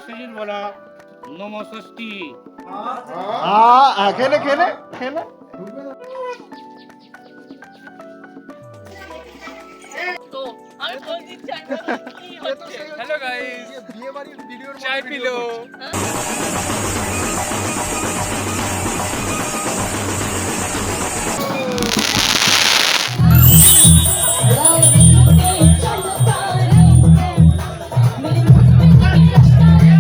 সুজিত বলা নমষষ্ঠী। খেলে খেলে খেলে তো আমি ফোন দিচ্ছি কি হচ্ছে। হ্যালো গাইস, বিয়ে বাড়ির ভিডিওর চাই পিলো।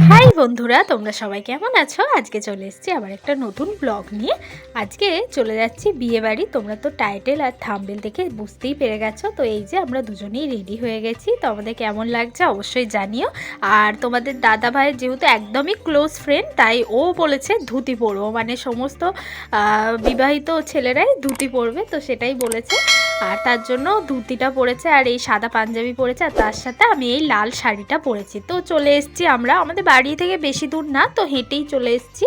হাই বন্ধুরা, তোমরা সবাই কেমন আছো? আজকে চলে এসেছি আবার একটা নতুন ব্লগ নিয়ে। আজকে চলে যাচ্ছি বিয়ে বাড়ি। তোমরা তো টাইটেল আর থাম্বনেল দেখে বুঝতেই পেরে গেছো। তো এই যে আমরা দুজনেই রেডি হয়ে গেছি। তো আমাদের কেমন লাগছে অবশ্যই জানিও। আর তোমাদের দাদা ভাইয়ের যেহেতু একদমই ক্লোজ ফ্রেন্ড, তাই ও বলেছে ধুতি পরবো, মানে সমস্ত বিবাহিত ছেলেরাই ধুতি পরবে, তো সেটাই বলেছে। আর তার জন্য ধুতিটা পরেছে আর এই সাদা পাঞ্জাবি পরেছে, আর তার সাথে আমি এই লাল শাড়িটা পরেছি। তো চলে এসেছি আমরা, আমাদের বাড়ি থেকে বেশি দূর না, তো হেঁটেই চলে এসেছি।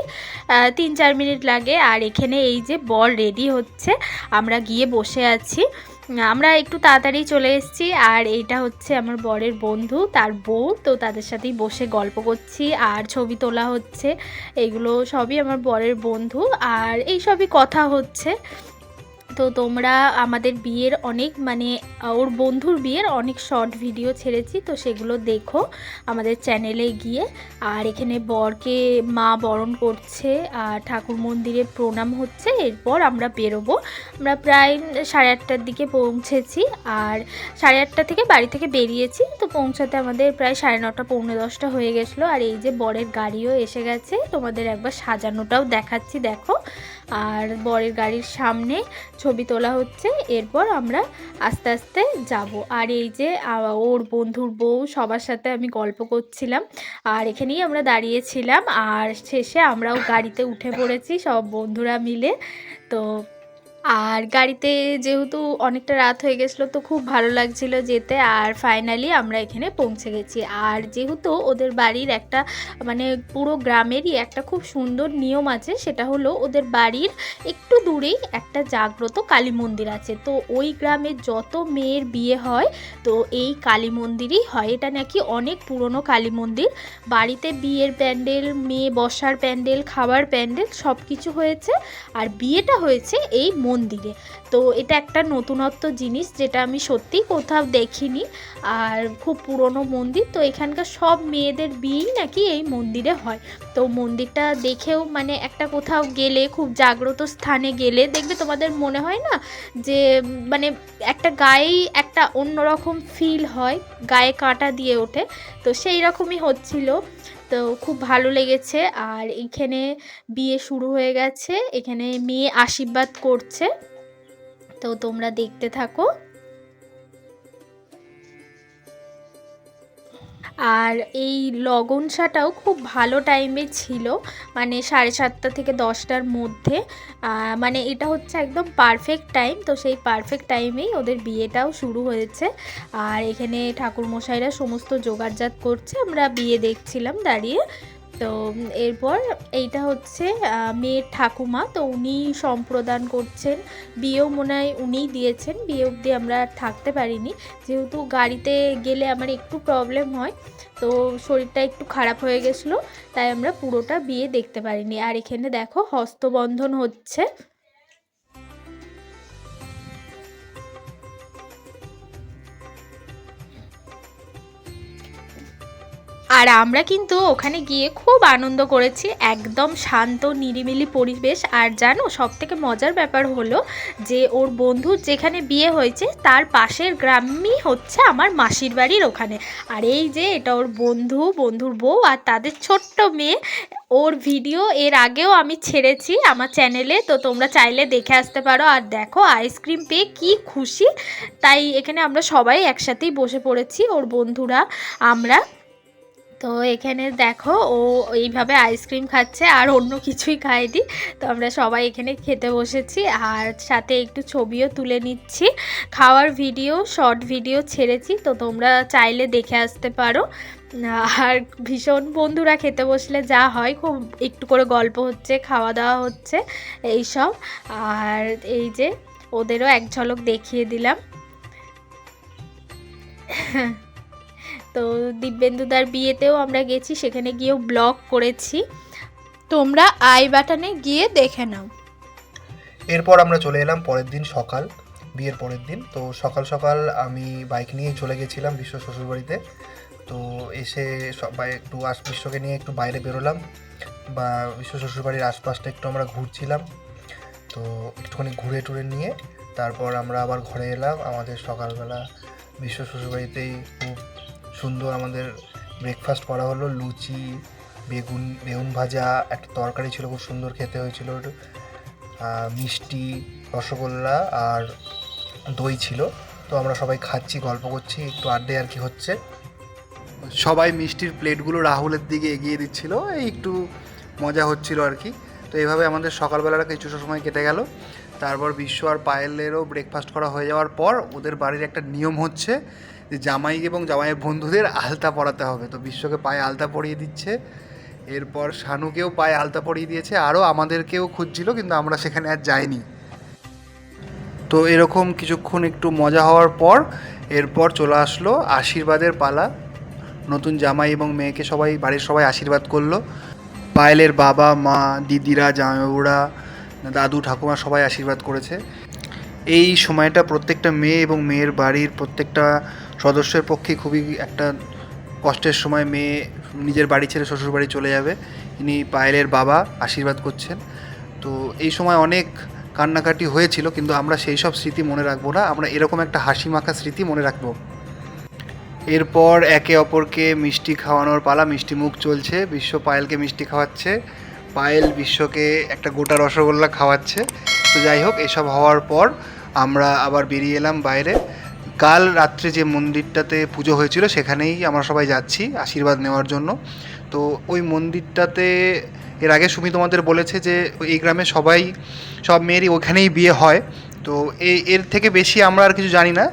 3-4 মিনিট লাগে। আর এখানে এই যে বর রেডি হচ্ছে, আমরা গিয়ে বসে আছি। আমরা একটু তাড়াতাড়ি চলে এসেছি। আর এইটা হচ্ছে আমার বরের বন্ধু, তার বউ, তো তাদের সাথেই বসে গল্প করছি আর ছবি তোলা হচ্ছে। এইগুলো সবই আমার বরের বন্ধু, আর এই সবই কথা হচ্ছে। তো তোমরা আমাদের বিয়ের অনেক, মানে ওর বন্ধুর বিয়ের অনেক শর্ট ভিডিও ছেড়েছি, তো সেগুলো দেখো আমাদের চ্যানেলে গিয়ে। আর এখানে বরকে মা বরণ করছে আর ঠাকুর মন্দিরে প্রণাম হচ্ছে। এরপর আমরা বেরোবো। আমরা প্রায় 8:30টার দিকে পৌঁছেছি, আর 8:30 থেকে বাড়ি থেকে বেরিয়েছি। তো পৌঁছাতে আমাদের প্রায় 9:30 পৌনে 10টা হয়ে গেছিলো। আর এই যে বরের গাড়িও এসে গেছে, তোমাদের একবার সাজানোটাও দেখাচ্ছি, দেখো। আর বরের গাড়ির সামনে ছবি তোলা হচ্ছে। এরপর আমরা আস্তে আস্তে যাব। আর এই যে ওর বন্ধুর বউ, সবার সাথে আমি গল্প করছিলাম, আর এখানেই আমরা দাঁড়িয়েছিলাম। আর শেষে আমরাও গাড়িতে উঠে পড়েছি সব বন্ধুরা মিলে। তো আর গাড়িতে যেহেতু অনেকটা রাত হয়ে গেছিলো, তো খুব ভালো লাগছিল যেতে। আর ফাইনালি আমরা এখানে পৌঁছে গেছি। আর যেহেতু ওদের বাড়ির একটা, মানে পুরো গ্রামেরই একটা খুব সুন্দর নিয়ম আছে, সেটা হলো ওদের বাড়ির একটু দূরেই একটা জাগ্রত কালী মন্দির আছে। তো ওই গ্রামে যত মেয়ের বিয়ে হয়, তো এই কালী মন্দিরই হয়। এটা নাকি অনেক পুরনো কালী মন্দির। বাড়িতে বিয়ের প্যান্ডেল, মেয়ে বসার প্যান্ডেল, খাবার প্যান্ডেল সব কিছু হয়েছে, আর বিয়েটা হয়েছে এই মন্দিরে। তো এটা একটা নতুনত্ব জিনিস, যেটা আমি সত্যিই কোথাও দেখিনি। আর খুব পুরনো মন্দির, তো এখানকার সব মেয়েদের বিয়েই নাকি এই মন্দিরে হয়। তো মন্দিরটা দেখেও, মানে একটা কোথাও গেলে, খুব জাগ্রত স্থানে গেলে দেখবে তোমাদের মনে হয় না যে মানে একটা গায়েই একটা অন্যরকম ফিল হয়, গায়ে কাঁটা দিয়ে ওঠে। তো সেই রকমই হচ্ছিল। তো খুব ভালো লেগেছে। আর এখানে বিয়ে শুরু হয়ে গেছে, এখানে মেয়ে আশীর্বাদ করছে, তো তোমরা দেখতে থাকো। আর এই লগনসাটাও খুব ভালো টাইমে ছিল, মানে 7:30 থেকে 10টার মধ্যে। মানে এটা হচ্ছে একদম পারফেক্ট টাইম। তো সেই পারফেক্ট টাইমেই ওদের বিয়েটাও শুরু হয়েছে। আর এখানে ঠাকুরমশাইরা সমস্ত জোগাড়জাত করছে, আমরা বিয়ে দেখছিলাম দাঁড়িয়ে। তো এরপর এইটা হচ্ছে মেয়ের ঠাকুমা, তো উনি সম্প্রদান করছেন। বিয়েও মনে হয় উনিই দিয়েছেন। বিয়ে অবধি আমরা থাকতে পারিনি, যেহেতু গাড়িতে গেলে আমার একটু প্রবলেম হয়, তো শরীরটা একটু খারাপ হয়ে গেছিলো, তাই আমরা পুরোটা বিয়ে দেখতে পারিনি। আর এখানে দেখো হস্তবন্ধন হচ্ছে। আর আমরা কিন্তু ওখানে গিয়ে খুব আনন্দ করেছি, একদম শান্ত নিরিবিলি পরিবেশ। আর জানো, সবথেকে মজার ব্যাপার হলো যে ওর বন্ধুর যেখানে বিয়ে হয়েছে, তার পাশের গ্রামই হচ্ছে আমার মাসির বাড়ির ওখানে। আর এই যে এটা ওর বন্ধু, বন্ধুর বউ আর তাদের ছোট্ট মেয়ে। ওর ভিডিও এর আগেও আমি ছেড়েছি আমার চ্যানেলে, তো তোমরা চাইলে দেখে আসতে পারো। আর দেখো আইসক্রিম পেয়ে কি খুশি, তাই এখানে আমরা সবাই একসাথেই বসে পড়েছি, ওর বন্ধুরা, আমরা। তো এখানে দেখো ও এইভাবে আইসক্রিম খাচ্ছে, আর অন্য কিছুই খাইনি। তো আমরা সবাই এখানে খেতে বসেছি, আর সাথে একটু ছবিও তুলে নিচ্ছি। খাওয়ার ভিডিও, শর্ট ভিডিও ছেড়েছি, তো তোমরা চাইলে দেখে আসতে পারো। আর ভীষণ, বন্ধুরা খেতে বসলে যা হয়, খুব একটু করে গল্প হচ্ছে, খাওয়া দাওয়া হচ্ছে, এইসব। আর এই যে ওদেরও এক ঝলক দেখিয়ে দিলাম। তো দিব্যেন্দুদার বিয়েতেও আমরা গেছি, সেখানে গিয়েও ব্লগ করেছি, তোমরা আই বাটনে গিয়ে দেখে নাও। এরপর আমরা চলে এলাম পরের দিন সকাল, বিয়ের পরের দিন। তো সকাল সকাল আমি বাইক নিয়ে চলে গেছিলাম বিশ্ব শ্বশুরবাড়িতে। তো এসে সবাই একটু বিশ্বকে নিয়ে একটু বাইরে বেরোলাম, বা বিশ্ব শ্বশুরবাড়ির আশপাশটা একটু আমরা ঘুরছিলাম। তো একটুখানি ঘুরে টুরে নিয়ে তারপর আমরা আবার ঘরে এলাম। আমাদের সকালবেলা বিশ্ব শ্বশুরবাড়িতেই খুব সুন্দর আমাদের ব্রেকফাস্ট করা হলো। লুচি, বেগুন ভাজা, একটা তরকারি ছিল, খুব সুন্দর খেতে হয়েছিল, মিষ্টি, রসগোল্লা আর দই ছিল। তো আমরা সবাই খাচ্ছি, গল্প করছি, একটু আড্ডে আর কি হচ্ছে। সবাই মিষ্টির প্লেটগুলো রাহুলের দিকে এগিয়ে দিচ্ছিল, এই একটু মজা হচ্ছিল আর কি। তো এইভাবে আমাদের সকালবেলাটা কিছু সময় কেটে গেল। তারপর বিশ্ব আর পায়েলেরও ব্রেকফাস্ট করা হয়ে যাওয়ার পর ওদের বাড়ির একটা নিয়ম হচ্ছে যে জামাই এবং জামাইয়ের বন্ধুদের আলতা পরাতে হবে। তো বিশ্বকে পায়ে আলতা পরিয়ে দিচ্ছে, এরপর শানুকেও পায়ে আলতা পরিয়ে দিয়েছে, আরও আমাদেরকেও খুঁজছিল কিন্তু আমরা সেখানে আর যাইনি। তো এরকম কিছুক্ষণ একটু মজা হওয়ার পর এরপর চলে আসলো আশীর্বাদের পালা। নতুন জামাই এবং মেয়েকে সবাই, বাড়ির সবাই আশীর্বাদ করলো। পায়েলের বাবা মা, দিদিরা, জামাইবাবুরা, দাদু ঠাকুমা সবাই আশীর্বাদ করেছে। এই সময়টা প্রত্যেকটা মেয়ে এবং মেয়ের বাড়ির প্রত্যেকটা সদস্যের পক্ষে খুবই একটা কষ্টের সময়। মেয়ে নিজের বাড়ি ছেড়ে শ্বশুর বাড়ি চলে যাবে, ইনি পায়েলের বাবা আশীর্বাদ করছেন। তো এই সময় অনেক কান্নাকাটি হয়েছিল, কিন্তু আমরা সেই সব স্মৃতি মনে রাখবো না, আমরা এরকম একটা হাসি মাখা স্মৃতি মনে রাখবো। এরপর একে অপরকে মিষ্টি খাওয়ানোর পালা, মিষ্টি মুখ চলছে। বিশ্ব পায়েলকে মিষ্টি খাওয়াচ্ছে, পায়েল বিশ্বকে একটা গোটা রসগোল্লা খাওয়াচ্ছে। তো যাই হোক, এসব হওয়ার পর আমরা আবার বেরিয়ে এলাম বাইরে। কাল রাত্রে যে মন্দিরটাতে পুজো হয়েছিল সেখানেই আমরা সবাই যাচ্ছি আশীর্বাদ নেওয়ার জন্য। তো ওই মন্দিরটাতে এর আগে সুমি তোমাদের বলেছে যে এই গ্রামে সব মেয়েরই ওখানেই বিয়ে হয়। তো এর থেকে বেশি আমরা আর কিছু জানি না।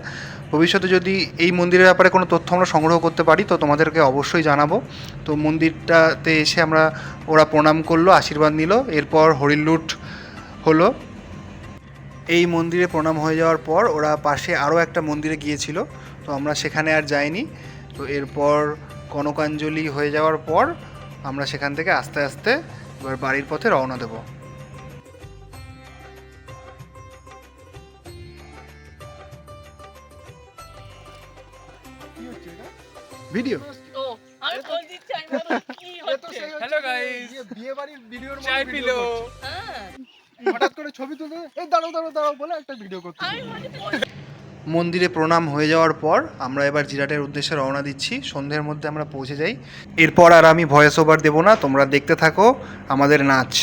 ভবিষ্যতে যদি এই মন্দিরের ব্যাপারে কোনো তথ্য আমরা সংগ্রহ করতে পারি তো তোমাদেরকে অবশ্যই জানাবো। তো মন্দিরটাতে এসে ওরা প্রণাম করলো, আশীর্বাদ নিল, এরপর হরিলুট হলো। এই মন্দিরে প্রণাম হয়ে যাওয়ার পর ওরা পাশে আরও একটা মন্দিরে গিয়েছিল, তো আমরা সেখানে আর যাইনি। তো এরপর কনকাঞ্জলি হয়ে যাওয়ার পর আমরা সেখান থেকে আস্তে আস্তে এবার বাড়ির পথে রওনা দেব। ভিডিও ও আমি ফোন দিচ্ছি, আমি ভাবলাম কি হচ্ছে। হ্যালো গাইস, বিয়ে বাড়ির ভিডিওর মধ্যে চাই পিলো। হ্যাঁ হঠাৎ করে ছবি তুলতে, এই দাঁড়াও বলে একটা ভিডিও করতে। আমি ভাবছি মন্দিরে প্রণাম হয়ে যাওয়ার পর আমরা এবার জিরাটের উদ্দেশ্যে রওনা দিচ্ছি। সন্ধ্যের মধ্যে আমরা পৌঁছে যাই। এরপর আর আমি ভয়েস ওভার দেবো না, তোমরা দেখতে থাকো আমাদের নাচ।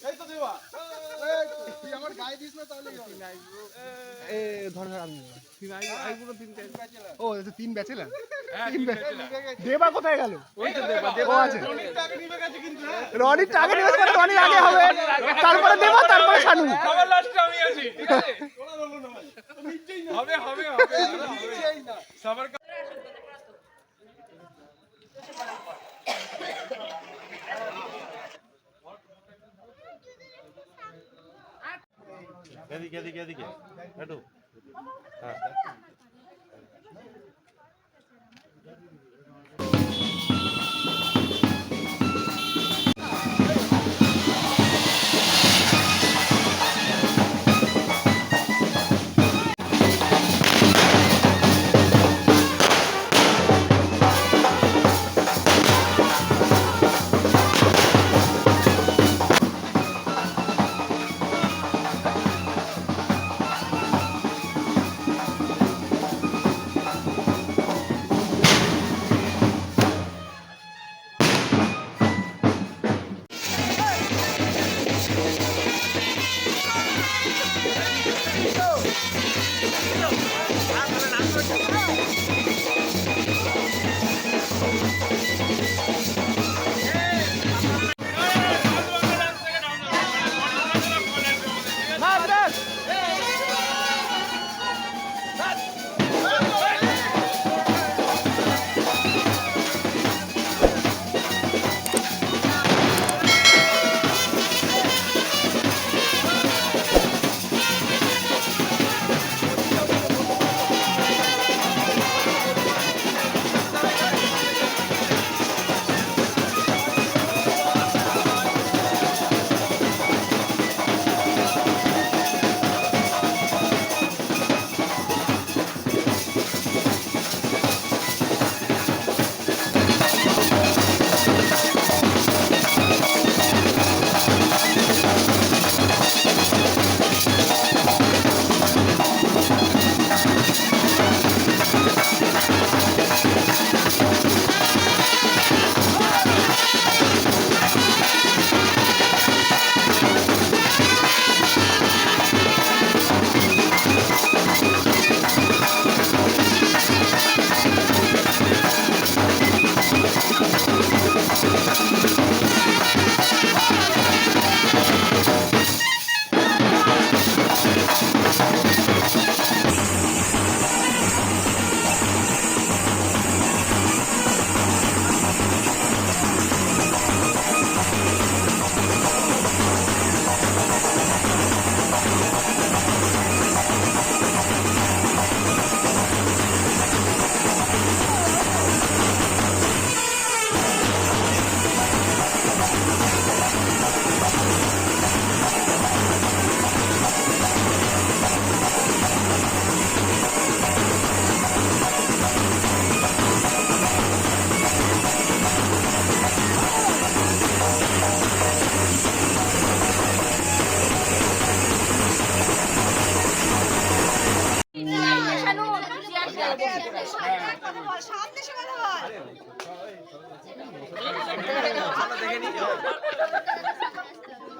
এই তো দেবা, তুই আমার গায়ে দিস না তাহলে ধর আমি ও তিন ব্যাচেলার। দেবা কোথায় গেল? দেবা আছে, রনির টাকা নিবে, রনি আগে হবে, তারপরে দেবা, তারপরে শানু। সবার লাস্টে আমি আছি, ঠিক আছে? হবে হবে হবে সবার এদিকে একটু হ্যাঁ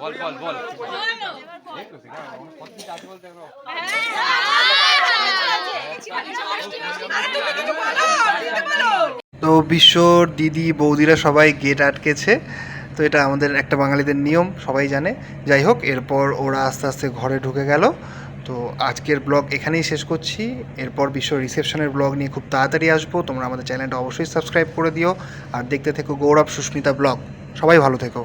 বল বল বল তো বিশ্বর দিদি বৌদিরা সবাই গেট আটকেছে। তো এটা আমাদের একটা বাঙালিদের নিয়ম, সবাই জানে। যাই হোক, এরপর ওরা আস্তে আস্তে ঘরে ঢুকে গেল। তো আজকের ব্লগ এখানেই শেষ করছি। এরপর বিশ্ব রিসেপশনের ব্লগ নিয়ে খুব তাড়াতাড়ি আসবো। তোমরা আমাদের চ্যানেলটা অবশ্যই সাবস্ক্রাইব করে দিও আর দেখতে থেকো গৌরব সুস্মিতা ব্লগ। সবাই ভালো থেকো।